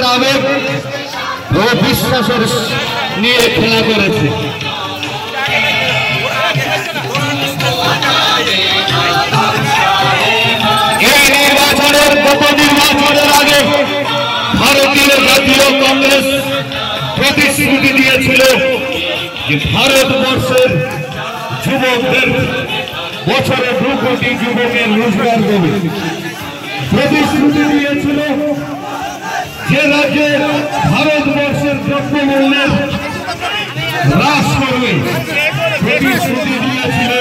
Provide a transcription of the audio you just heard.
মানুষের আবেগ ও বিশ্বাসের নিয়ে খেলা করেছে। এই নির্বাচনের গত নির্বাচনের আগে ভারতীয় জাতীয় কংগ্রেস প্রতিশ্রুতি দিয়েছিল যে ভারতবর্ষের যুবকদের বছরে 2 কোটি যুবকের রোজগার দেবে। প্রতিশ্রুতি দিয়েছিল যে রাজ্যে ভারতবর্ষের দ্রব্যমূল্যের হ্রাস করবে। প্রতিশ্রুতি দিয়েছিল